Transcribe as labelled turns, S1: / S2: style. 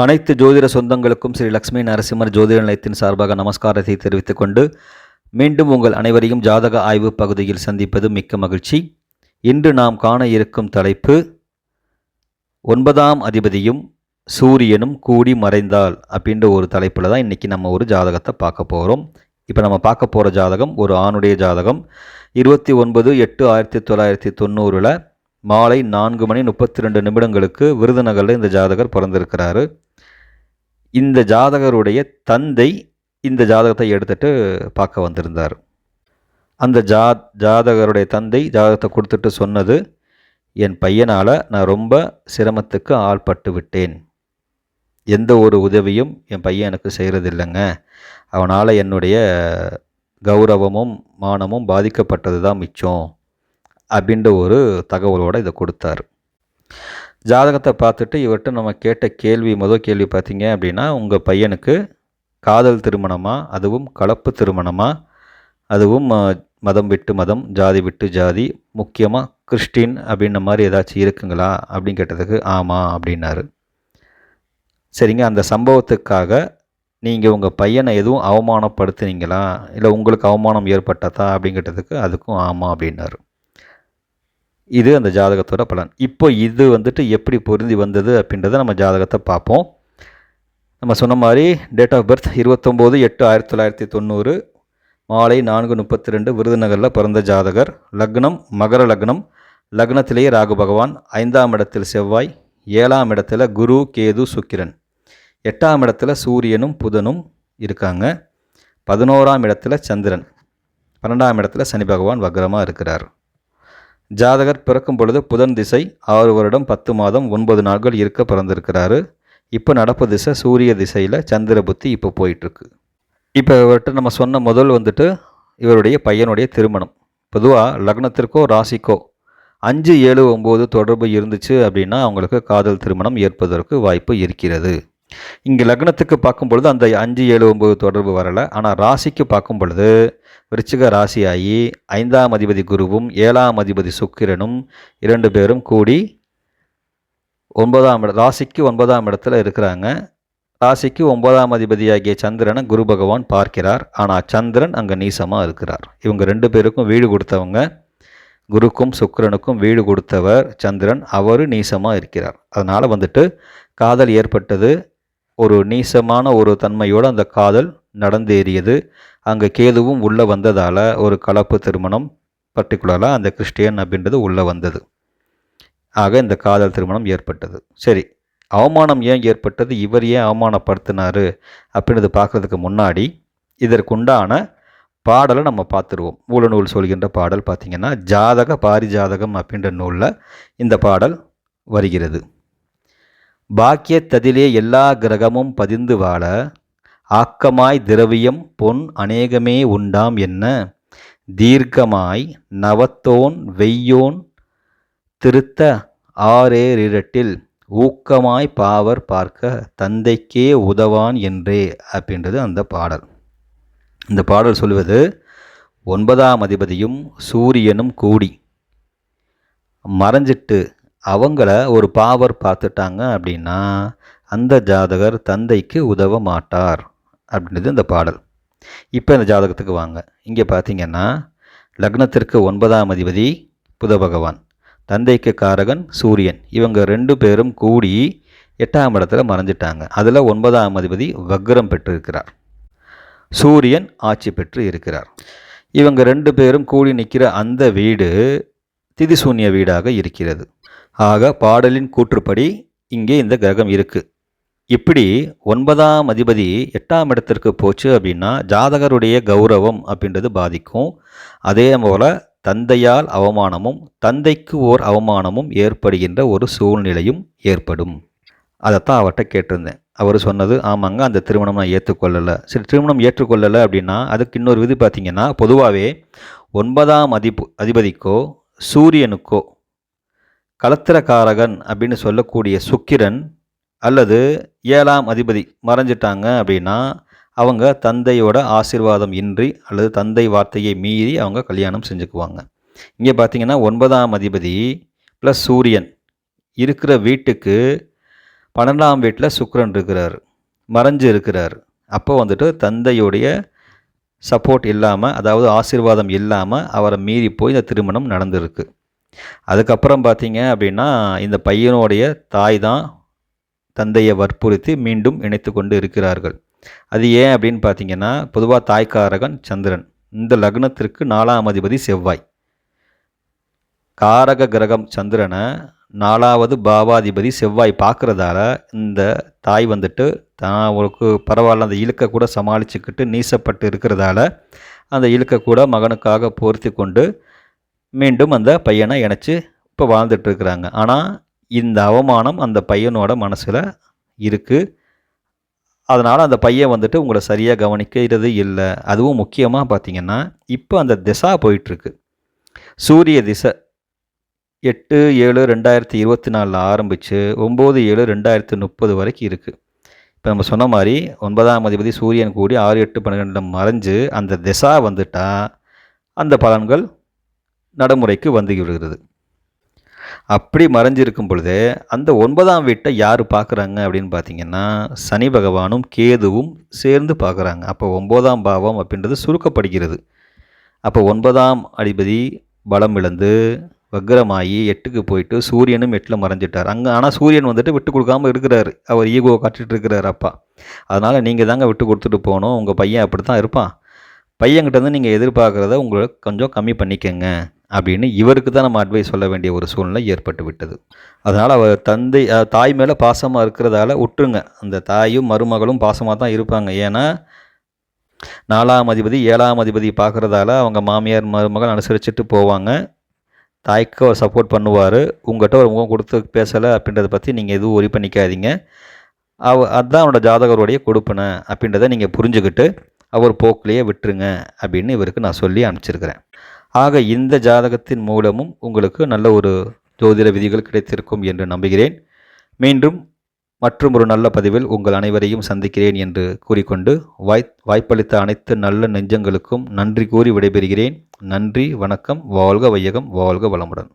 S1: அனைத்து ஜோதிட சொந்தங்களுக்கும் ஸ்ரீ லக்ஷ்மி நரசிம்மர் ஜோதிட நிலையத்தின் சார்பாக நமஸ்காரத்தை தெரிவித்துக் கொண்டு மீண்டும் உங்கள் அனைவரையும் ஜாதக ஆய்வு பகுதியில் சந்திப்பது மிக்க மகிழ்ச்சி. இன்று நாம் காண இருக்கும் தலைப்பு 9ஆம் அதிபதியும் சூரியனும் கூடி மறைந்தால் அப்படின்ற ஒரு தலைப்பில் தான் இன்றைக்கி நம்ம ஒரு ஜாதகத்தை பார்க்க போகிறோம். இப்போ நம்ம பார்க்க போகிற ஜாதகம் ஒரு ஆணுடைய ஜாதகம். 29/8/1990 மாலை 4:32 விருதுநகரில் இந்த ஜாதகர் பிறந்திருக்கிறாரு. இந்த ஜாதகருடைய தந்தை இந்த ஜாதகத்தை எடுத்துகிட்டு பார்க்க வந்திருந்தார். அந்த ஜாதகருடைய தந்தை ஜாதகத்தை கொடுத்துட்டு சொன்னது, என் பையனால் நான் ரொம்ப சிரமத்துக்கு ஆள்பட்டு விட்டேன். எந்த ஒரு உதவியும் என் பையன் எனக்கு செய்கிறதில்லைங்க. அவனால் என்னுடைய கௌரவமும் மானமும் பாதிக்கப்பட்டது தான் மிச்சம் அப்படின்ற ஒரு தகவலோடு இதை கொடுத்தார். ஜாதகத்தை பார்த்துட்டு இவர்கிட்ட நம்ம கேட்ட முதல் கேள்வி பார்த்தீங்க அப்படின்னா, உங்கள் பையனுக்கு காதல் திருமணமா, அதுவும் கலப்பு திருமணமா, அதுவும் மதம் விட்டு மதம், ஜாதி விட்டு ஜாதி, முக்கியமாக கிறிஸ்டின் அப்படின்ற மாதிரி ஏதாச்சும் இருக்குங்களா அப்படின்னு கேட்டதுக்கு ஆமாம் அப்படின்னாரு. சரிங்க, அந்த சம்பவத்துக்காக நீங்கள் உங்கள் பையனை எதுவும் அவமானப்படுத்துனீங்களா, இல்லை உங்களுக்கு அவமானம் ஏற்பட்டதா அப்படின்னு கேட்டதுக்கு அதுக்கும் ஆமாம் அப்படின்னாரு. இது அந்த ஜாதகத்தோட பலன். இப்போ இது எப்படி பொருந்தி வந்தது அப்படின்றத நம்ம ஜாதகத்தை பார்ப்போம். நம்ம சொன்ன மாதிரி டேட் ஆஃப் பர்த் 29/8/1990 மாலை 4:32 விருதுநகரில் பிறந்த ஜாதகர். லக்னம் மகர லக்னம். லக்னத்திலேயே ராகு பகவான், 5ஆம் இடத்தில் செவ்வாய், 7ஆம் இடத்துல குரு கேது சுக்கிரன், 8ஆம் இடத்துல சூரியனும் புதனும் இருக்காங்க, 11ஆம் இடத்துல சந்திரன், 12ஆம் இடத்துல சனி பகவான் வக்ரமாக இருக்கிறார். ஜாதகர் பிறக்கும் பொழுது புதன் திசை 6 வருடம் 10 மாதம் 9 நாட்கள் இருக்க பிறந்திருக்கிறாரு. இப்போ நடப்பு திசை சூரிய திசையில் சந்திர புத்தி இப்போ போயிட்டுருக்கு. இப்போ இவர்கிட்ட நம்ம சொன்ன முதல் இவருடைய பையனுடைய திருமணம். பொதுவாக லக்னத்திற்கோ ராசிக்கோ 5, 7, 9 தொடர்பு இருந்துச்சு அப்படின்னா அவங்களுக்கு காதல் திருமணம் ஏற்பதற்கு வாய்ப்பு இருக்கிறது. இங்கே லக்னத்துக்கு பார்க்கும் பொழுது அந்த 5, 7, 9 தொடர்பு வரலை. ஆனால் ராசிக்கு பார்க்கும் பொழுது விருச்சிக ராசியாகி 5ஆம் அதிபதி குருவும் 7ஆம் அதிபதி சுக்கிரனும் 2 பேரும் கூடி ராசிக்கு 9ஆம் இடத்துல இருக்கிறாங்க. ராசிக்கு 9ஆம் அதிபதியாகிய சந்திரனை குரு பகவான் பார்க்கிறார். ஆனால் சந்திரன் அங்கே நீசமாக இருக்கிறார். இவங்க 2 பேருக்கும் வீடு கொடுத்தவங்க, குருக்கும் சுக்கிரனுக்கும் வீடு கொடுத்தவர் சந்திரன், அவர் நீசமாக இருக்கிறார். அதனால் காதல் ஏற்பட்டது. ஒரு நீசமான ஒரு தன்மையோடு அந்த காதல் நடந்தேறியது. அங்கே கேதுவும் உள்ளே வந்ததால் ஒரு கலப்பு திருமணம், பர்டிகுலராக அந்த கிறிஸ்டியன் அப்படின்றது உள்ளே வந்தது. ஆக இந்த காதல் திருமணம் ஏற்பட்டது. சரி, அவமானம் ஏன் ஏற்பட்டது, இவர் ஏன் அவமானப்படுத்தினார் அப்படின்றது பார்க்குறதுக்கு முன்னாடி இதற்குண்டான பாடலை நம்ம பார்த்துருவோம். மூலநூல் சொல்கின்ற பாடல் பார்த்திங்கன்னா ஜாதக பாரிஜாதகம் அப்படின்ற நூலில் இந்த பாடல் வருகிறது. பாக்கியத்ததிலே எல்லா கிரகமும் பதிந்து வாழ ஆக்கமாய் திரவியம் பொன் அநேகமே உண்டாம் என்ன, தீர்க்கமாய் நவத்தோன் வெய்யோன் திருத்த ஆரேரிரட்டில் ஊக்கமாய் பாவர் பார்க்க தந்தைக்கே உதவான் என்றே அப்படின்றது அந்த பாடல். இந்த பாடல் சொல்வது 9ஆம் அதிபதியும் சூரியனும் கூடி மறைஞ்சிட்டு அவங்கள ஒரு பாவர் பார்த்துட்டாங்க அப்படின்னா அந்த ஜாதகர் தந்தைக்கு உதவ மாட்டார் அப்படின்றது இந்த பாடல். இப்போ இந்த ஜாதகத்துக்கு வாங்க. இங்கே பார்த்தீங்கன்னா லக்னத்திற்கு 9ஆம் அதிபதி புத பகவான், தந்தைக்கு காரகன் சூரியன், இவங்க 2 பேரும் கூடி 8ஆம் இடத்துல மறைஞ்சிட்டாங்க. அதில் 9ஆம் அதிபதி வக்ரம் பெற்றிருக்கிறார், சூரியன் ஆட்சி பெற்று இருக்கிறார். இவங்க 2 பேரும் கூடி நிற்கிற அந்த வீடு திதிசூன்ய வீடாக இருக்கிறது. ஆக பாடலின் கூற்றுப்படி இங்கே இந்த கிரகம் இருக்குது. இப்படி 9ஆம் அதிபதி 8ஆம் இடத்திற்கு போச்சு அப்படின்னா ஜாதகருடைய கௌரவம் அப்படின்றது பாதிக்கும். அதே போல் தந்தையால் அவமானமும் தந்தைக்கு ஓர் அவமானமும் ஏற்படுகின்ற ஒரு சூழ்நிலையும் ஏற்படும். அதைத்தான் அவர்கிட்ட கேட்டிருந்தேன். அவர் சொன்னது ஆமாங்க, அந்த திருமணம் நான் ஏற்றுக்கொள்ளலை. சரி, திருமணம் ஏற்றுக்கொள்ளலை அப்படின்னா அதுக்கு இன்னொரு விதி பார்த்திங்கன்னா, பொதுவாகவே 9ஆம் அதிபதிக்கோ சூரியனுக்கோ கலத்திரக்காரகன் அப்படின்னு சொல்லக்கூடிய சுக்கிரன் அல்லது 7ஆம் அதிபதி மறைஞ்சிட்டாங்க அப்படின்னா அவங்க தந்தையோட ஆசீர்வாதம் இன்றி அல்லது தந்தை வார்த்தையை மீறி அவங்க கல்யாணம் செஞ்சுக்குவாங்க. இங்கே பார்த்திங்கன்னா 9ஆம் அதிபதி ப்ளஸ் சூரியன் இருக்கிற வீட்டுக்கு 12ஆம் வீட்டில் சுக்கிரன் இருக்கிறார், மறைஞ்சு இருக்கிறார். அப்போ வந்துட்டு தந்தையுடைய சப்போர்ட் இல்லாமல், அதாவது ஆசீர்வாதம் இல்லாமல் அவரை மீறி போய் இந்த திருமணம் நடந்திருக்கு. அதுக்கப்புறம் பார்த்தீங்க அப்படின்னா இந்த பையனுடைய தாய் தான் தந்தையை வற்புறுத்தி மீண்டும் இணைத்து கொண்டு இருக்கிறார்கள். அது ஏன் அப்படின்னு பார்த்தீங்கன்னா, பொதுவாக தாய்க்காரகன் சந்திரன், இந்த லக்னத்திற்கு 4ஆம் அதிபதி செவ்வாய். காரக கிரகம் சந்திரனை 4வது பாவாதிபதி செவ்வாய் பார்க்குறதால இந்த தாய் வந்துட்டு தான் அவருக்கு பரவாயில்ல அந்த இழுக்க கூட சமாளிச்சுக்கிட்டு நீசப்பட்டு இருக்கிறதால அந்த இழுக்க கூட மகனுக்காக பொருத்தி கொண்டு மீண்டும் அந்த பையனை இணைச்சி இப்போ வாழ்ந்துட்டுருக்குறாங்க. ஆனால் இந்த அவமானம் அந்த பையனோட மனசில் இருக்குது. அதனால் அந்த பையன் வந்துட்டு உங்களை சரியாக கவனிக்கிறது இல்லை. அதுவும் முக்கியமாக பார்த்திங்கன்னா இப்போ அந்த திசா போயிட்டுருக்கு. சூரிய திசை 8/7/2024 ஆரம்பித்து 9/7/2030 வரைக்கும் இருக்குது. இப்போ நம்ம சொன்ன மாதிரி 9ஆம் அதிபதி சூரியன் கூடி 6, 8, 12 மறைஞ்சு அந்த திசா வந்துட்டால் அந்த பலன்கள் நடைமுறைக்கு வந்து விடுகிறது. அப்படி மறைஞ்சிருக்கும் பொழுது அந்த 9ஆம் வீட்டை யார் பார்க்குறாங்க அப்படின்னு பார்த்தீங்கன்னா சனி பகவானும் கேதுவும் சேர்ந்து பார்க்குறாங்க. அப்போ 9ஆம் பாவம் அப்படின்றது சுருக்கப்படுகிறது. அப்போ 9ஆம் அதிபதி பலம் இழந்து வக்ரமாகி 8க்கு போயிட்டு சூரியனும் 8ல் மறைஞ்சிட்டார். அங்கே ஆனால் சூரியன் வந்துட்டு விட்டு கொடுக்காமல் இருக்கிறாரு. அவர் ஈகோவை காட்டிகிட்டு இருக்கிறார் அப்பா. அதனால் நீங்கள் தாங்க விட்டு கொடுத்துட்டு போகணும். உங்கள் பையன் அப்படி தான் இருப்பான். பையன்கிட்டேருந்து நீங்கள் எதிர்பார்க்குறத உங்களுக்கு கொஞ்சம் கம்மி பண்ணிக்கங்க அப்படின்னு இவருக்கு தான் நம்ம அட்வைஸ் சொல்ல வேண்டிய ஒரு சூழ்நிலை ஏற்பட்டு விட்டது. அதனால் அவர் தாய் மேலே பாசமாக இருக்கிறதால விட்டுருங்க. அந்த தாயும் மருமகளும் பாசமாக தான் இருப்பாங்க. ஏன்னா 4ஆம் அதிபதி 7ஆம் அதிபதி பார்க்குறதால அவங்க மாமியார் மருமகள் அனுசரிச்சுட்டு போவாங்க. தாய்க்கு அவர் சப்போர்ட் பண்ணுவார். உங்கள்கிட்ட ஒரு முகம் கொடுத்து பேசலை அப்படின்றத பற்றி நீங்கள் எதுவும் ஒரி பண்ணிக்காதீங்க. அதுதான் அவனோட ஜாதகருடைய கொடுப்பனை அப்படின்றத நீங்கள் புரிஞ்சுக்கிட்டு அவர் போக்கிலேயே விட்டுருங்க அப்படின்னு இவருக்கு நான் சொல்லி அனுப்பிச்சிருக்கிறேன். ஆக இந்த ஜாதகத்தின் மூலமும் உங்களுக்கு நல்ல ஒரு ஜோதிட விதிகள் கிடைத்திருக்கும் என்று நம்புகிறேன். மீண்டும் மற்றும் ஒரு நல்ல பதிவில் உங்கள் அனைவரையும் சந்திக்கிறேன் என்று கூறிக்கொண்டு வாய்ப்பளித்த அனைத்து நல்ல நெஞ்சங்களுக்கும் நன்றி கூறி விடைபெறுகிறேன். நன்றி, வணக்கம். வாழ்க வையகம், வாழ்க வளமுடன்.